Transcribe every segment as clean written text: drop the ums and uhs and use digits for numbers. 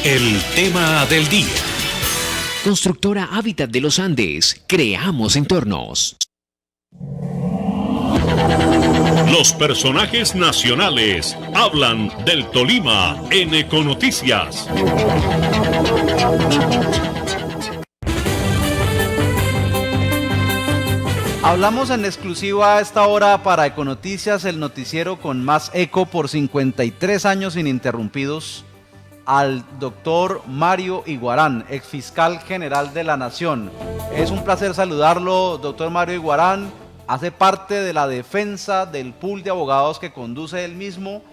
El tema del día. Constructora Hábitat de los Andes. Creamos entornos. Los personajes nacionales hablan del Tolima en Econoticias. Hablamos en exclusiva a esta hora para Econoticias, el noticiero con más eco por 53 años ininterrumpidos, al doctor Mario Iguarán, exfiscal general de la Nación. Es un placer saludarlo, doctor Mario Iguarán. Hace parte de la defensa del pool de abogados que conduce él mismo,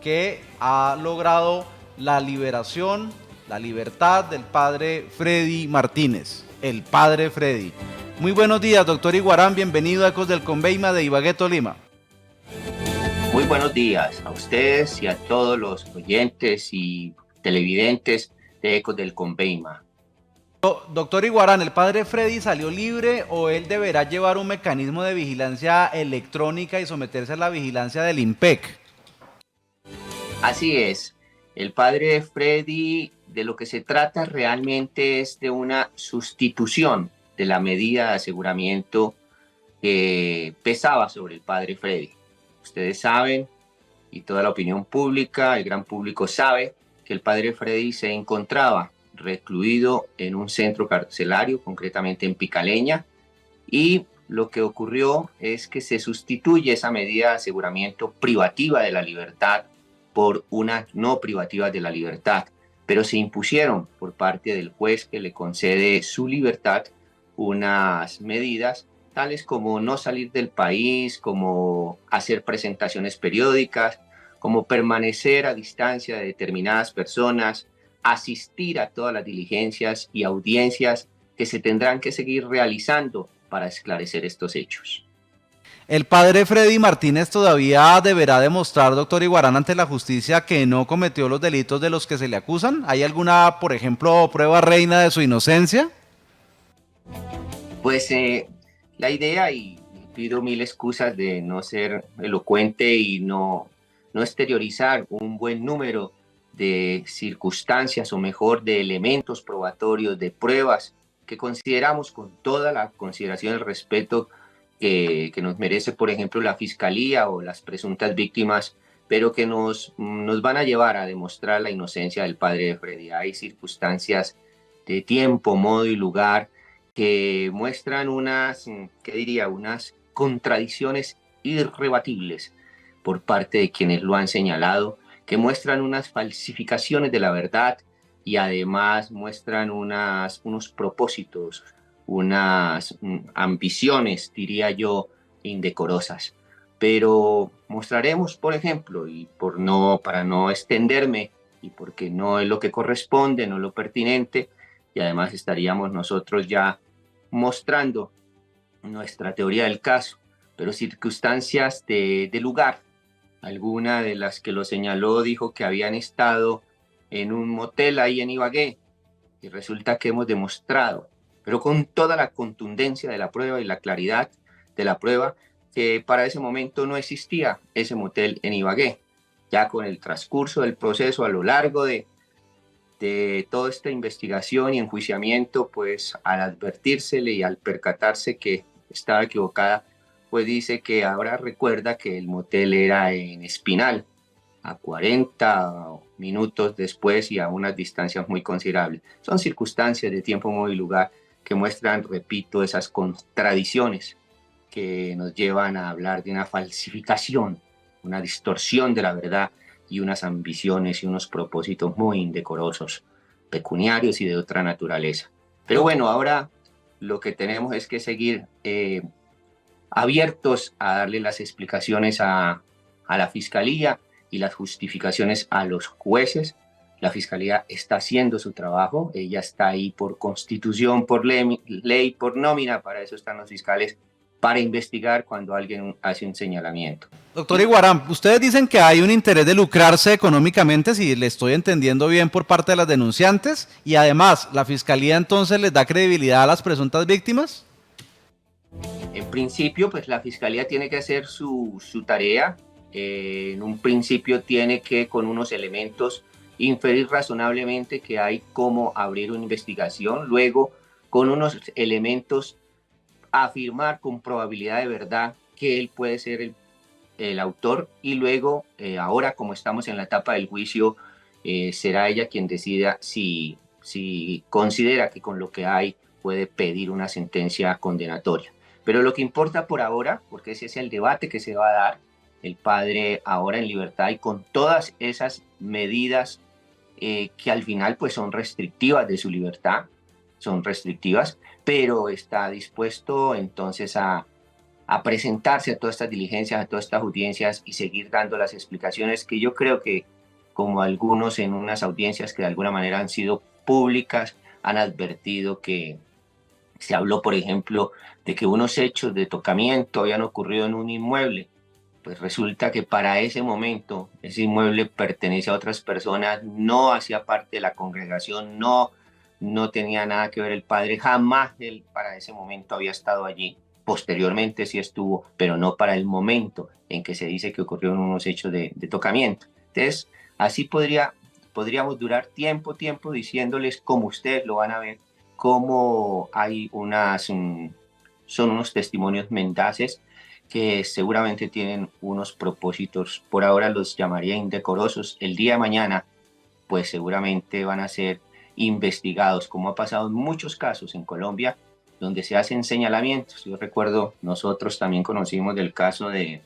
que ha logrado la liberación, la libertad del padre Freddy Martínez, el padre Freddy. Muy buenos días, doctor Iguarán, bienvenido a Ecos del Conveima de Ibagué, Tolima. Muy buenos días a ustedes y a todos los oyentes y televidentes de Ecos del Conveima. Doctor Iguarán, ¿el padre Freddy salió libre o él deberá llevar un mecanismo de vigilancia electrónica y someterse a la vigilancia del INPEC? Así es, el padre Freddy, de lo que se trata realmente es de una sustitución de la medida de aseguramiento que pesaba sobre el padre Freddy. Ustedes saben, y toda la opinión pública, el gran público sabe, que el padre Freddy se encontraba recluido en un centro carcelario, concretamente en Picaleña, y lo que ocurrió es que se sustituye esa medida de aseguramiento privativa de la libertad por una no privativa de la libertad, pero se impusieron por parte del juez que le concede su libertad unas medidas tales como no salir del país, como hacer presentaciones periódicas, como permanecer a distancia de determinadas personas, asistir a todas las diligencias y audiencias que se tendrán que seguir realizando para esclarecer estos hechos. El padre Freddy Martínez todavía deberá demostrar, doctor Iguarán, ante la justicia que no cometió los delitos de los que se le acusan. ¿Hay alguna, por ejemplo, prueba reina de su inocencia? Pues la idea, y pido mil excusas de no ser elocuente y no exteriorizar un buen número de circunstancias o mejor de elementos probatorios, de pruebas que consideramos con toda la consideración y el respeto que nos merece, por ejemplo, la Fiscalía o las presuntas víctimas, pero que nos van a llevar a demostrar la inocencia del padre de Freddy. Hay circunstancias de tiempo, modo y lugar que muestran unas contradicciones irrebatibles por parte de quienes lo han señalado, que muestran unas falsificaciones de la verdad y además muestran unos propósitos, unas ambiciones, diría yo, indecorosas. Pero mostraremos, por ejemplo, y para no extenderme y porque no es lo que corresponde, no es lo pertinente, y además estaríamos nosotros ya mostrando nuestra teoría del caso, pero circunstancias de lugar. Alguna de las que lo señaló dijo que habían estado en un motel ahí en Ibagué, y resulta que hemos demostrado, pero con toda la contundencia de la prueba y la claridad de la prueba, que para ese momento no existía ese motel en Ibagué. Ya con el transcurso del proceso a lo largo de toda esta investigación y enjuiciamiento, pues al advertírsele y al percatarse que estaba equivocada, pues dice que ahora recuerda que el motel era en Espinal, a 40 minutos después y a unas distancias muy considerables. Son circunstancias de tiempo, modo y lugar que muestran, repito, esas contradicciones que nos llevan a hablar de una falsificación, una distorsión de la verdad y unas ambiciones y unos propósitos muy indecorosos, pecuniarios y de otra naturaleza. Pero bueno, ahora lo que tenemos es que seguir abiertos a darle las explicaciones a la Fiscalía y las justificaciones a los jueces. La Fiscalía está haciendo su trabajo, ella está ahí por constitución, por ley, por nómina, para eso están los fiscales, para investigar cuando alguien hace un señalamiento. Doctor Iguarán, ustedes dicen que hay un interés de lucrarse económicamente, si le estoy entendiendo bien, por parte de las denunciantes, y además, ¿la Fiscalía entonces les da credibilidad a las presuntas víctimas? En principio, pues la Fiscalía tiene que hacer su tarea. En un principio tiene que, con unos elementos inferir razonablemente que hay cómo abrir una investigación, luego con unos elementos afirmar con probabilidad de verdad que él puede ser el autor, y luego, ahora como estamos en la etapa del juicio, será ella quien decida si considera que con lo que hay puede pedir una sentencia condenatoria. Pero lo que importa por ahora, porque ese es el debate que se va a dar, el padre ahora en libertad y con todas esas medidas que al final pues son restrictivas de su libertad, son restrictivas, pero está dispuesto entonces a presentarse a todas estas diligencias, a todas estas audiencias y seguir dando las explicaciones que yo creo que, como algunos en unas audiencias que de alguna manera han sido públicas, han advertido que se habló, por ejemplo, de que unos hechos de tocamiento habían ocurrido en un inmueble. Pues resulta que para ese momento ese inmueble pertenece a otras personas, no hacía parte de la congregación, no tenía nada que ver el padre, jamás él para ese momento había estado allí. Posteriormente sí estuvo, pero no para el momento en que se dice que ocurrieron unos hechos de tocamiento. Entonces, así podríamos durar tiempo diciéndoles, como ustedes lo van a ver, cómo hay son unos testimonios mendaces que seguramente tienen unos propósitos, por ahora los llamaría indecorosos. El día de mañana, pues seguramente van a ser investigados, como ha pasado en muchos casos en Colombia, donde se hacen señalamientos. Yo recuerdo, nosotros también conocimos del caso que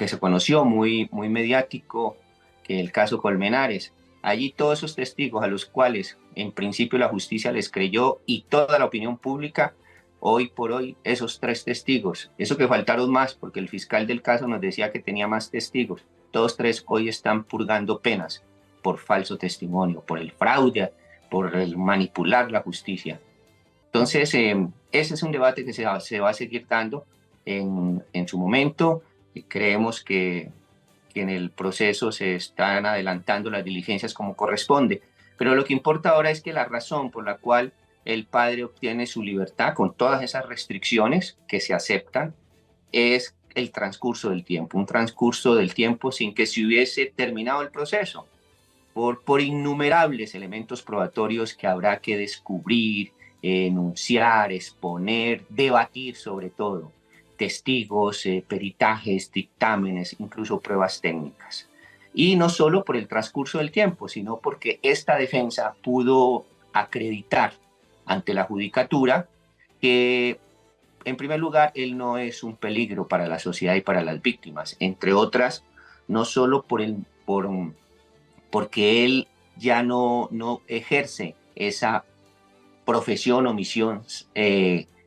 se conoció muy mediático, que el caso Colmenares. Allí todos esos testigos a los cuales en principio la justicia les creyó y toda la opinión pública, hoy por hoy esos 3 testigos, eso que faltaron más porque el fiscal del caso nos decía que tenía más testigos, todos 3 hoy están purgando penas por falso testimonio, por el fraude, por el manipular la justicia. Entonces, ese es un debate que se va a seguir dando en su momento. Creemos que en el proceso se están adelantando las diligencias como corresponde. Pero lo que importa ahora es que la razón por la cual el padre obtiene su libertad, con todas esas restricciones que se aceptan, es el transcurso del tiempo, un transcurso del tiempo sin que se hubiese terminado el proceso, por innumerables elementos probatorios que habrá que descubrir, enunciar, exponer, debatir sobre todo, testigos, peritajes, dictámenes, incluso pruebas técnicas. Y no solo por el transcurso del tiempo, sino porque esta defensa pudo acreditar ante la judicatura que, en primer lugar, él no es un peligro para la sociedad y para las víctimas, entre otras, no solo porque él ya no ejerce esa profesión o misión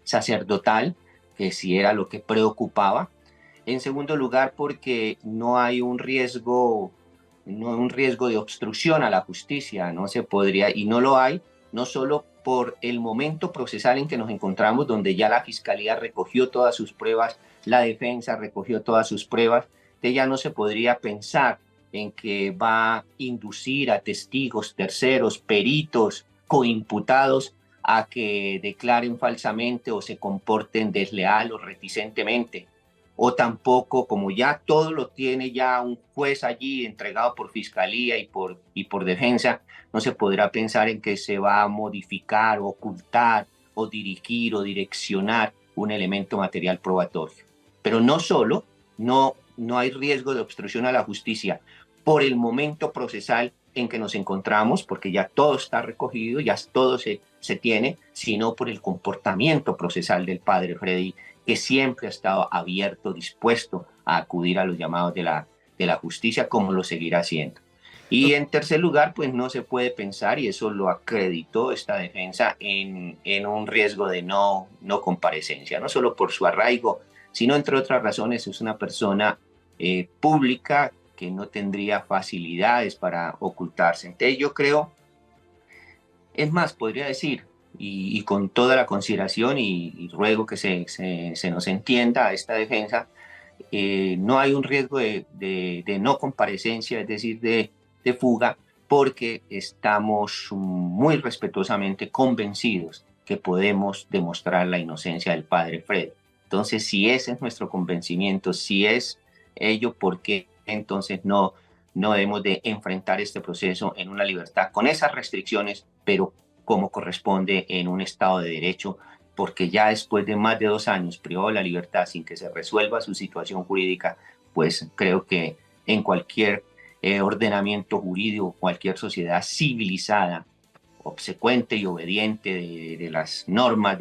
sacerdotal, que sí era lo que preocupaba. En segundo lugar, porque no hay un riesgo de obstrucción a la justicia, no se podría, y no lo hay, no solo por el momento procesal en que nos encontramos, donde ya la fiscalía recogió todas sus pruebas, la defensa recogió todas sus pruebas, que ya no se podría pensar en que va a inducir a testigos, terceros, peritos, coimputados a que declaren falsamente o se comporten desleal o reticentemente, o tampoco, como ya todo lo tiene ya un juez allí entregado por fiscalía y por defensa, no se podrá pensar en que se va a modificar, ocultar o dirigir o direccionar un elemento material probatorio. Pero no solo, no hay riesgo de obstrucción a la justicia por el momento procesal en que nos encontramos, porque ya todo está recogido, ya todo se tiene, sino por el comportamiento procesal del padre Freddy, que siempre ha estado abierto, dispuesto a acudir a los llamados de la justicia, como lo seguirá haciendo. Y en tercer lugar, pues no se puede pensar, y eso lo acreditó esta defensa, en un riesgo de no comparecencia, no solo por su arraigo, sino entre otras razones es una persona pública que no tendría facilidades para ocultarse. Entonces yo creo, es más, podría decir, y con toda la consideración y ruego que se nos entienda a esta defensa, no hay un riesgo de no comparecencia, es decir, de fuga, porque estamos muy respetuosamente convencidos que podemos demostrar la inocencia del padre Freddy. Entonces, si ese es nuestro convencimiento, si es ello, ¿por qué entonces no no debemos de enfrentar este proceso en una libertad con esas restricciones, pero como corresponde en un Estado de Derecho, porque ya después de más de 2 años privado de la libertad sin que se resuelva su situación jurídica, pues creo que en cualquier ordenamiento jurídico, cualquier sociedad civilizada, obsecuente y obediente de las normas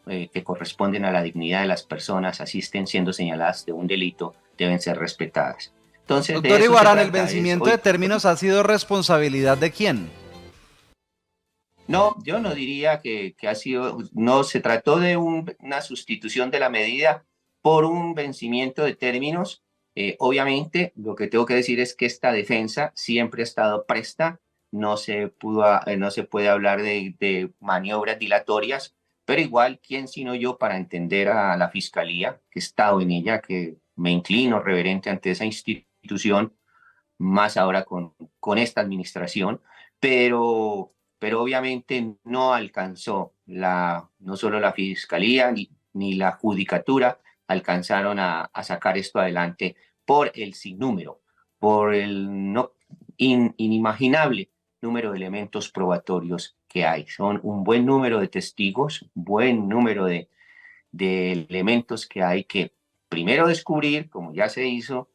que corresponden a la dignidad de las personas, así estén siendo señaladas de un delito, deben ser respetadas. Entonces, doctor Iguarán, ¿el vencimiento de términos ha sido responsabilidad de quién? No, yo no diría que ha sido, no, se trató de una sustitución de la medida por un vencimiento de términos. Obviamente, lo que tengo que decir es que esta defensa siempre ha estado presta, no se puede hablar de maniobras dilatorias, pero igual, ¿quién sino yo para entender a la Fiscalía, que he estado en ella, que me inclino reverente ante esa institución, más ahora con esta administración, pero obviamente no alcanzó, no solo la Fiscalía ni la Judicatura alcanzaron a sacar esto adelante por el sinnúmero, por el inimaginable número de elementos probatorios que hay. Son un buen número de testigos, buen número de elementos que hay que primero descubrir, como ya se hizo,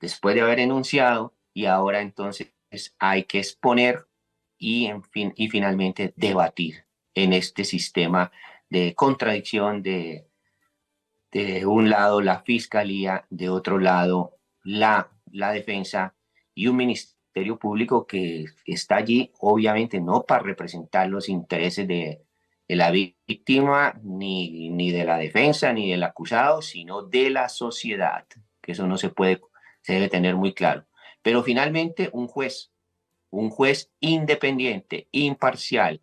después de haber enunciado, y ahora entonces hay que exponer y finalmente debatir en este sistema de contradicción de un lado la Fiscalía, de otro lado la defensa y un Ministerio Público que está allí obviamente no para representar los intereses de la víctima, ni de la defensa, ni del acusado, sino de la sociedad, que eso se debe tener muy claro. Pero finalmente un juez independiente, imparcial.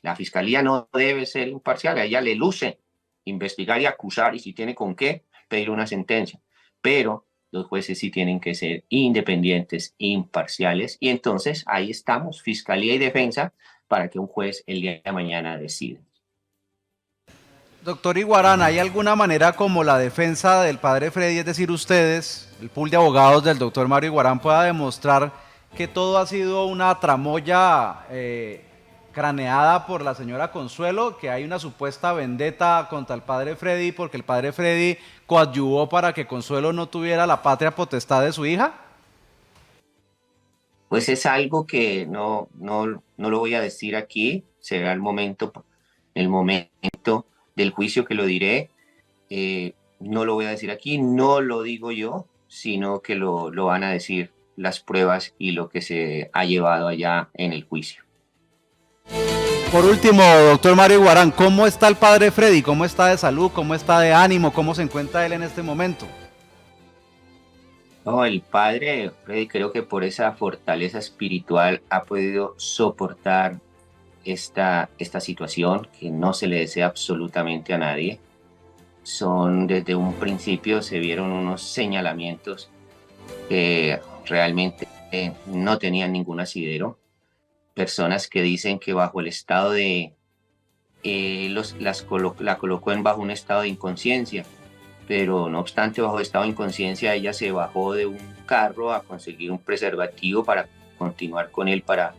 La Fiscalía no debe ser imparcial, a ella le luce investigar y acusar, y si tiene con qué, pedir una sentencia. Pero los jueces sí tienen que ser independientes, imparciales, y entonces ahí estamos, Fiscalía y Defensa, para que un juez el día de mañana decida. Doctor Iguarán, ¿hay alguna manera como la defensa del padre Freddy, es decir, ustedes, el pool de abogados del doctor Mario Iguarán, pueda demostrar que todo ha sido una tramoya craneada por la señora Consuelo, que hay una supuesta vendetta contra el padre Freddy porque el padre Freddy coadyuvó para que Consuelo no tuviera la patria potestad de su hija? Pues es algo que no lo voy a decir aquí, será el momento del juicio que lo diré. No lo voy a decir aquí, no lo digo yo, sino que lo van a decir las pruebas y lo que se ha llevado allá en el juicio. Por último, doctor Mario Iguarán, ¿cómo está el padre Freddy? ¿Cómo está de salud? ¿Cómo está de ánimo? ¿Cómo se encuentra él en este momento? No, el padre Freddy, creo que por esa fortaleza espiritual ha podido soportar esta situación que no se le desea absolutamente a nadie. Desde un principio se vieron unos señalamientos que realmente no tenían ningún asidero. Personas que dicen que bajo el estado la colocó bajo un estado de inconsciencia, pero no obstante bajo estado de inconsciencia ella se bajó de un carro a conseguir un preservativo para continuar con él para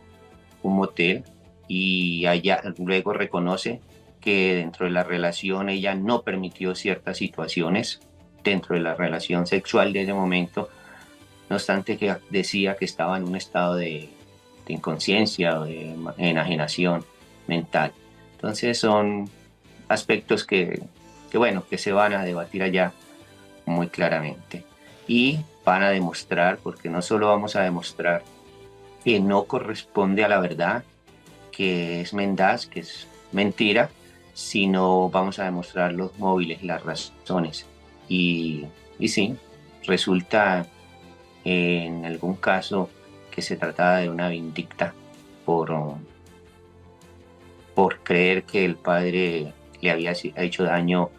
un motel, y ella luego reconoce que dentro de la relación ella no permitió ciertas situaciones dentro de la relación sexual de ese momento, no obstante que decía que estaba en un estado de inconsciencia o de enajenación mental. Entonces son aspectos que se van a debatir allá muy claramente y van a demostrar, porque no solo vamos a demostrar que no corresponde a la verdad, que es mendaz, que es mentira, sino vamos a demostrar los móviles, las razones. Y sí, resulta en algún caso que se trataba de una vindicta por creer que el padre le había hecho daño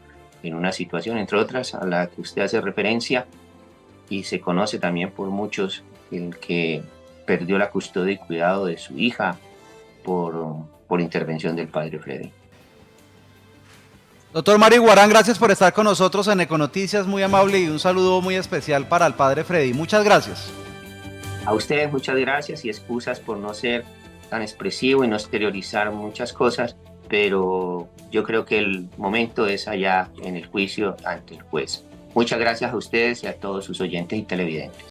en una situación, entre otras, a la que usted hace referencia, y se conoce también por muchos el que perdió la custodia y cuidado de su hija por intervención del padre Freddy. Doctor Mario Iguarán, gracias por estar con nosotros en Econoticias, muy amable, y un saludo muy especial para el padre Freddy. Muchas gracias. A ustedes muchas gracias y excusas por no ser tan expresivo y no exteriorizar muchas cosas, pero yo creo que el momento es allá en el juicio ante el juez. Muchas gracias a ustedes y a todos sus oyentes y televidentes.